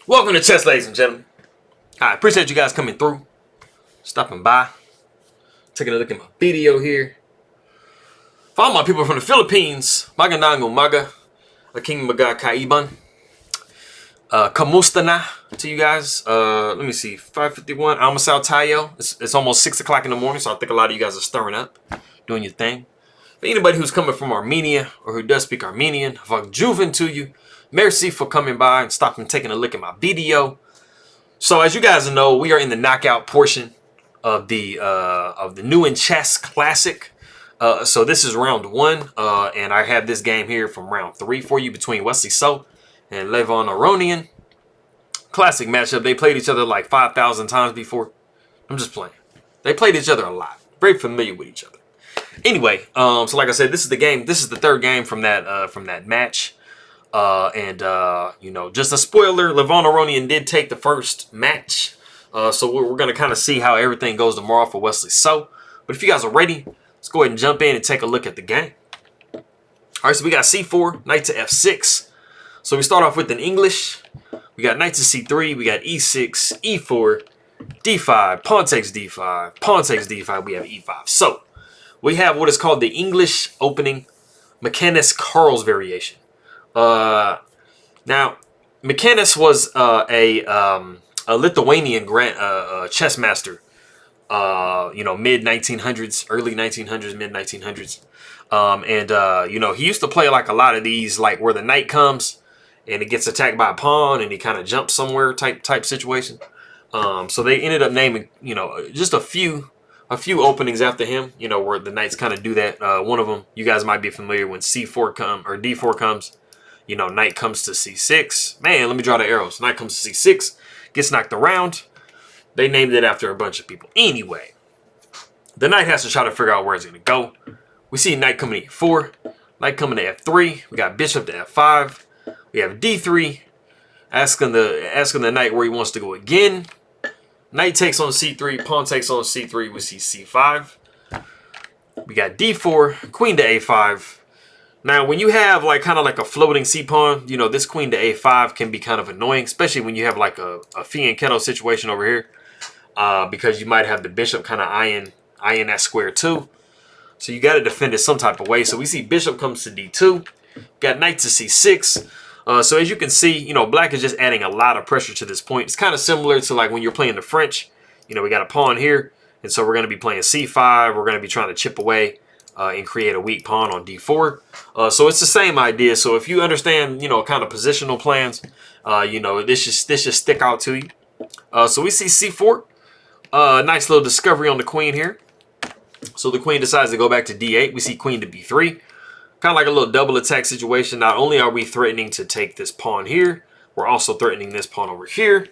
Welcome to chess, ladies and gentlemen. I appreciate you guys coming through, stopping by, taking a look at my video here. For all my people from the Philippines, magandang umaga, aking mga kaiban. Kamusta na to you guys? Let me see, 5:51. Almasal tayo. It's almost 6 o'clock in the morning, so I think a lot of you guys are stirring up, doing your thing. For anybody who's coming from Armenia or who does speak Armenian, Vagjuven to you. Merci for coming by and stopping and taking a look at my video. So as you guys know, we are in the knockout portion of the new in chess classic. So this is round 1, and I have this game here from round 3 for you between Wesley and Levon Aronian. Classic matchup. They played each other like 5,000 times before. I'm just playing. They played each other a lot. Very familiar with each other. Anyway, so like I said, this is the game. This is the third game from that match. You know, just a spoiler, Levon Aronian did take the first match. So we're going to kind of see how everything goes tomorrow for Wesley. But if you guys are ready, let's go ahead and jump in and take a look at the game. All right, so we got c4, knight to f6. So we start off with an English. We got knight to c3. We got e6, e4, d5, pawn takes d5, pawn takes d5. We have e5. So we have what is called the English opening McCannis Carl's variation. Now, McCannis was a Lithuanian chess master, you know, mid-1900s, early 1900s, mid-1900s. You know, he used to play like a lot of these, like where the knight comes and it gets attacked by a pawn and he kind of jumps somewhere type situation. So they ended up naming, you know, just a few openings after him, you know, where the knights kind of do that. One of them, you guys might be familiar when c4 or d4 comes. You know, knight comes to c6. Man, let me draw the arrows. Knight comes to c6, gets knocked around. They named it after a bunch of people. Anyway, the knight has to try to figure out where it's going to go. We see knight coming to e4, knight coming to f3. We got bishop to f5. We have d3, asking the knight where he wants to go again. Knight takes on c3, pawn takes on c3. We see c5. We got d4, queen to a5. Now, when you have like kind of like a floating c-pawn, you know, this queen to a5 can be kind of annoying, especially when you have like a Phi and Keto situation over here, because you might have the bishop kind of eyeing that square too. So you got to defend it some type of way. So we see bishop comes to d2, got knight to c6. So as you can see, you know, black is just adding a lot of pressure to this point. It's kind of similar to like when you're playing the French. You know, we got a pawn here, and so we're going to be playing c5. We're going to be trying to chip away and create a weak pawn on d4. So it's the same idea. So if you understand, you know, kind of positional plans, you know, this should stick out to you. So we see c4. Nice little discovery on the queen here. So the queen decides to go back to d8. We see queen to b3. Kind of like a little double attack situation. Not only are we threatening to take this pawn here, we're also threatening this pawn over here.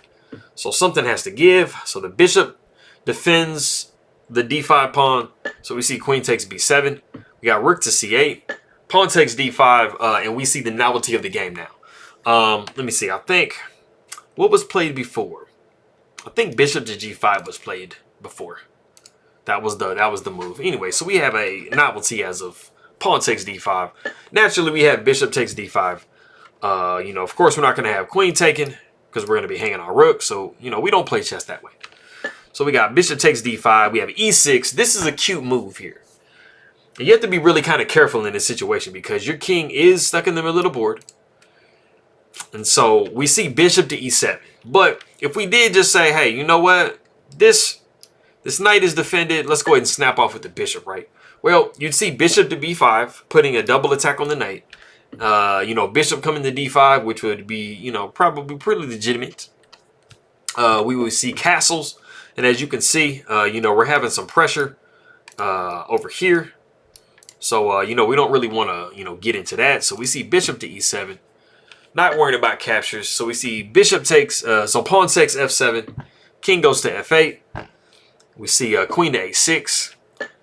So something has to give. So the bishop defends the d5 pawn. So we see queen takes b7. We got rook to c8. Pawn takes d5. And we see the novelty of the game now. Let me see. I think what was played before? I think bishop to g5 was played before. That was the move. Anyway, so we have a novelty as of pawn takes d5. Naturally, we have bishop takes d5. You know, of course, we're not going to have queen taken because we're going to be hanging our rook. So, you know, we don't play chess that way. So we got bishop takes d5. We have e6. This is a cute move here. And you have to be really kind of careful in this situation because your king is stuck in the middle of the board. And so we see bishop to e7. But if we did just say, hey, you know what? This knight is defended. Let's go ahead and snap off with the bishop, right? Well, you'd see bishop to b5, putting a double attack on the knight. You know, bishop coming to d5, which would be, you know, probably pretty legitimate. We would see castles. And as you can see, you know, we're having some pressure over here. So, you know, we don't really want to, you know, get into that. So we see bishop to e7. Not worrying about captures. So we see bishop takes, so pawn takes f7. King goes to f8. We see queen to a6.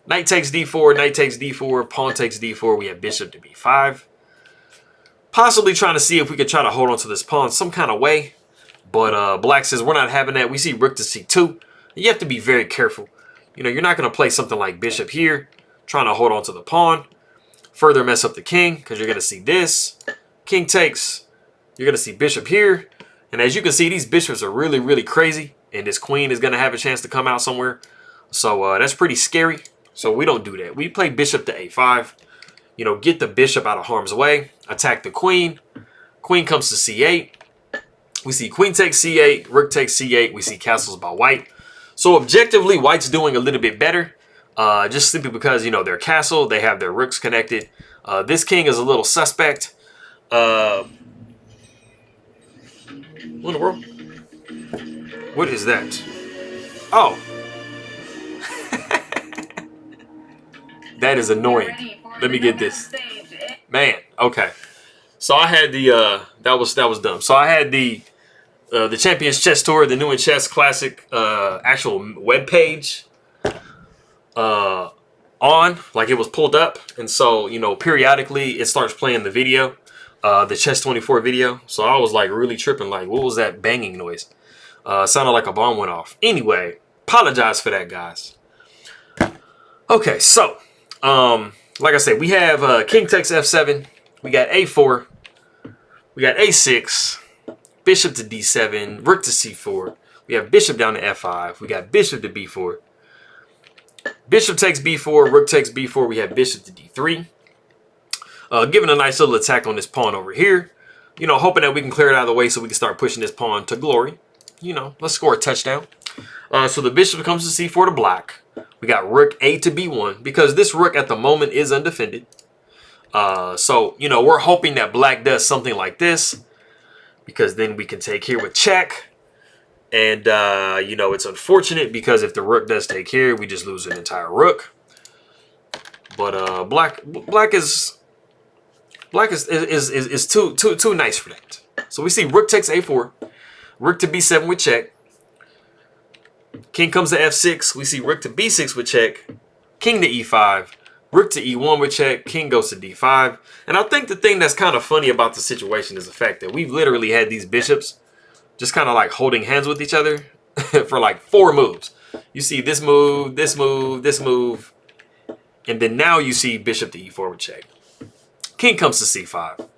Knight takes d4, knight takes d4, pawn takes d4. We have bishop to b5. Possibly trying to see if we could try to hold on to this pawn some kind of way. But black says we're not having that. We see rook to c2. You have to be very careful. You know, you're not going to play something like bishop here, trying to hold on to the pawn. Further mess up the king, because you're going to see this. King takes. You're going to see bishop here. And as you can see, these bishops are really, really crazy. And this queen is going to have a chance to come out somewhere. So that's pretty scary. So we don't do that. We play bishop to a5. You know, get the bishop out of harm's way. Attack the queen. Queen comes to c8. We see queen takes c8. Rook takes c8. We see castles by white. So objectively, white's doing a little bit better. Just simply because, you know, their castle, they have their rooks connected. This king is a little suspect. What in the world? What is that? Oh. That is annoying. Let me get this. Man, okay. So I had the that was dumb. So I had the Champions Chess Tour, the New in Chess Classic actual web page on, like it was pulled up, and so, you know, periodically it starts playing the video, the Chess 24 video. So I was like really tripping, like, what was that banging noise? Sounded like a bomb went off. Anyway, apologize for that, guys. Okay, so like I said, we have king takes f7, we got a4, we got a6, bishop to d7, rook to c4, we have bishop down to f5, we got bishop to b4, bishop takes b4, rook takes b4, we have bishop to d3. Giving a nice little attack on this pawn over here, you know, hoping that we can clear it out of the way so we can start pushing this pawn to glory. You know, let's score a touchdown. So the bishop comes to c4 to block. We got rook a to b1 because this rook at the moment is undefended. So, you know, we're hoping that black does something like this, because then we can take here with check. And, you know, it's unfortunate because if the rook does take here, we just lose an entire rook. But black is too nice for that. So we see rook takes a4, rook to b7 with check. King comes to f6. We see rook to b6 with check. King to e5. Rook to e1 with check. King goes to d5. And I think the thing that's kind of funny about the situation is the fact that we've literally had these bishops just kind of like holding hands with each other for like 4 moves. You see this move, this move, this move. And then now you see bishop to e4 with check. King comes to c5.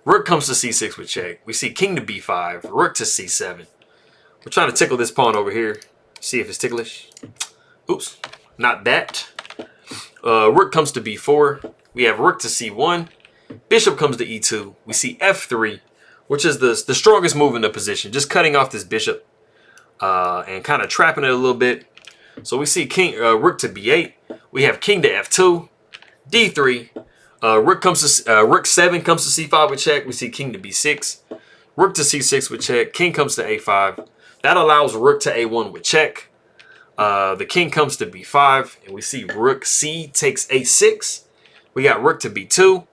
Rook comes to c6 with check. We see king to b5. Rook to c7. We're trying to tickle this pawn over here. See if it's ticklish. Oops, not that. Rook comes to b4. We have rook to c1. Bishop comes to e2. We see f3, which is the strongest move in the position. Just cutting off this bishop and kind of trapping it a little bit. So we see king rook to b8. We have king to f2. d3. Rook 7 comes to c5 with check. We see king to b6. Rook to c6 with check. King comes to a5. That allows rook to a1 with check. The king comes to b5, and we see rook c takes a6. We got rook to b2.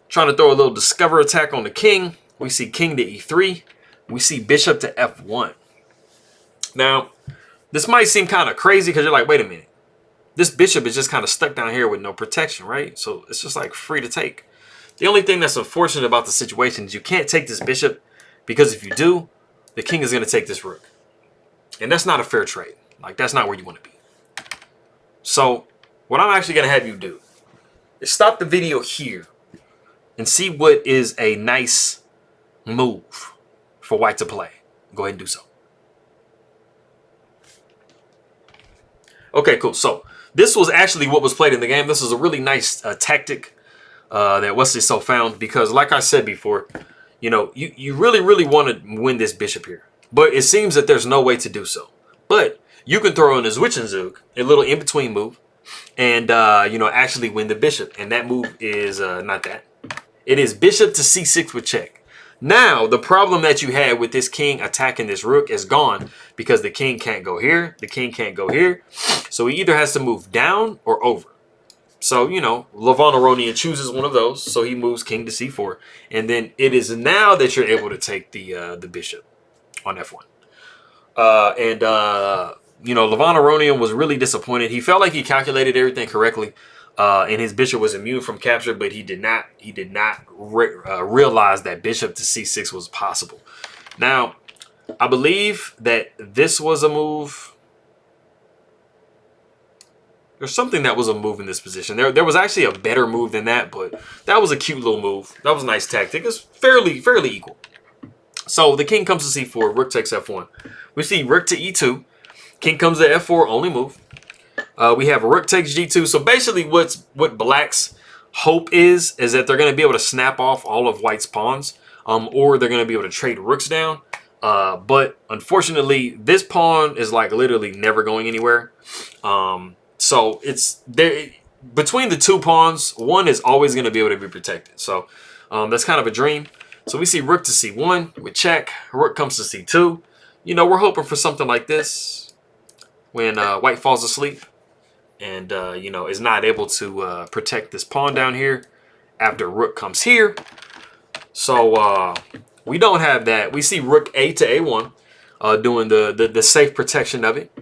Trying to throw a little discover attack on the king. We see king to e3. We see bishop to f1. Now, this might seem kind of crazy because you're like, wait a minute. This bishop is just kind of stuck down here with no protection, right? So it's just like free to take. The only thing that's unfortunate about the situation is you can't take this bishop, because if you do, the king is going to take this rook. And that's not a fair trade. Like, that's not where you want to be. So what I'm actually going to have you do is stop the video here and see what is a nice move for white to play. Go ahead and do so. Okay, cool. So this was actually what was played in the game. This was a really nice tactic that Wesley found, because like I said before, you know, you really want to win this bishop here. But it seems that there's no way to do so. But you can throw in a Zwischenzug, a little in-between move, and, you know, actually win the bishop. And that move is not that. It is bishop to c6 with check. Now, the problem that you had with this king attacking this rook is gone, because the king can't go here. The king can't go here. So he either has to move down or over. So, you know, Levon Aronian chooses one of those. So he moves king to c4. And then it is now that you're able to take the bishop on f1. You know, Levon Aronian was really disappointed. He felt like he calculated everything correctly. And his bishop was immune from capture, but he did not realize that bishop to c6 was possible. Now, I believe that this was a move. There's something that was a move in this position. There was actually a better move than that, but that was a cute little move. That was a nice tactic. It's fairly equal. So the king comes to c4, rook takes f1. We see rook to e2. King comes to f4, only move. We have rook takes g2. So basically what black's hope is that they're going to be able to snap off all of white's pawns, or they're going to be able to trade rooks down. But unfortunately, this pawn is like literally never going anywhere. So it's there between the two pawns, one is always going to be able to be protected. So that's kind of a dream. So we see rook to c1 with check. Rook comes to c2. You know, we're hoping for something like this when white falls asleep and, you know, is not able to protect this pawn down here after rook comes here. So we don't have that. We see rook a to a1 doing the safe protection of it.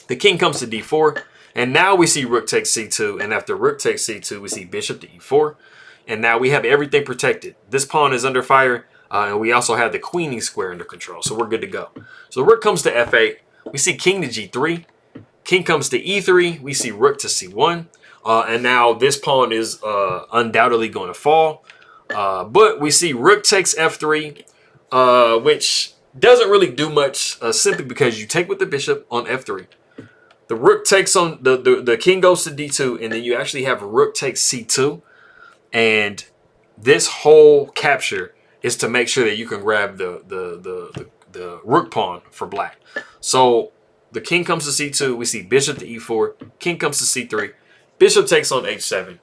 The king comes to d4. And now we see rook takes c2. And after rook takes c2, we see bishop to e4. And now we have everything protected. This pawn is under fire. And we also have the queening square under control. So we're good to go. So rook comes to f8. We see king to g3. King comes to e3. We see rook to c1. And now this pawn is undoubtedly going to fall. But we see rook takes f3, which doesn't really do much simply because you take with the bishop on f3. The rook takes on the king goes to d2, and then you actually have rook takes c2. And this whole capture is to make sure that you can grab the rook pawn for black. So the king comes to c2. We see bishop to e4. King comes to c3. Bishop takes on h7.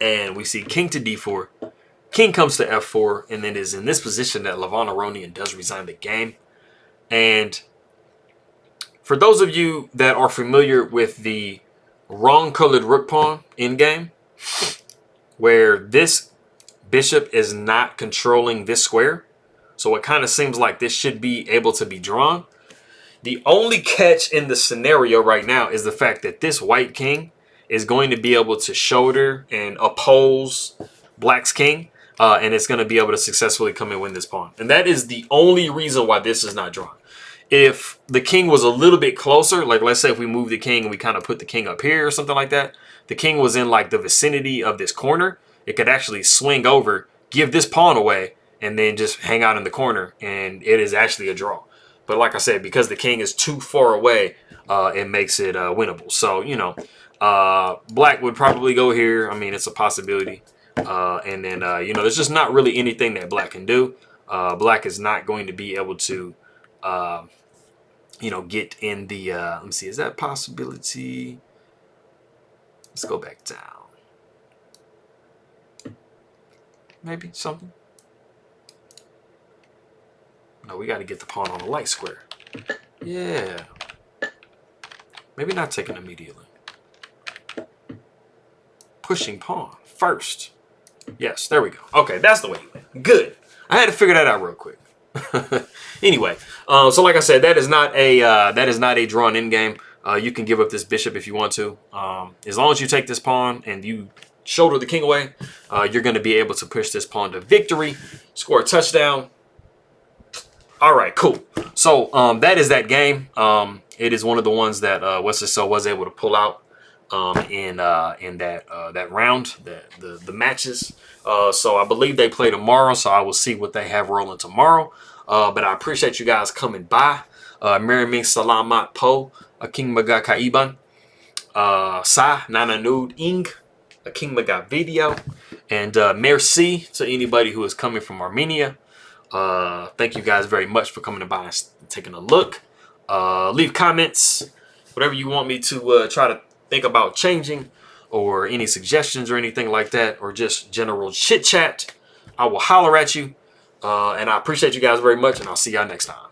And we see king to d4. King comes to f4. And then is in this position that Levon Aronian does resign the game. And for those of you that are familiar with the wrong colored rook pawn in game, where this bishop is not controlling this square, so it kind of seems like this should be able to be drawn. The only catch in the scenario right now is the fact that this white king is going to be able to shoulder and oppose black's king, and it's going to be able to successfully come and win this pawn. And that is the only reason why this is not drawn. If the king was a little bit closer, like let's say if we move the king and we kind of put the king up here or something like that, the king was in like the vicinity of this corner, it could actually swing over, give this pawn away, and then just hang out in the corner, and it is actually a draw. But like I said, because the king is too far away, it makes it winnable. So, you know, black would probably go here. I mean, it's a possibility. And then, you know, there's just not really anything that black can do. Black is not going to be able to, you know, get in the, let me see, is that a possibility? Let's go back down. Maybe something. No, we got to get the pawn on the light square. Yeah. Maybe not taking immediately. Pushing pawn first. Yes, there we go. Okay, that's the way you went. Good. I had to figure that out real quick. Anyway, so like I said, that is not a drawn in game. You can give up this bishop if you want to. As long as you take this pawn and you shoulder the king away, you're going to be able to push this pawn to victory, score a touchdown. All right, cool. So that is that game. It is one of the ones that Wesley was able to pull out in that round, the matches. So I believe they play tomorrow. So I will see what they have rolling tomorrow. But I appreciate you guys coming by. Maraming salamat po aking mga kaiban sa nanonood ing aking mga video. And merci to anybody who is coming from Armenia. Thank you guys very much for coming by and taking a look. Leave comments, whatever you want me to try to think about changing, or any suggestions or anything like that, or just general chit chat. I will holler at you. And I appreciate you guys very much, and I'll see y'all next time.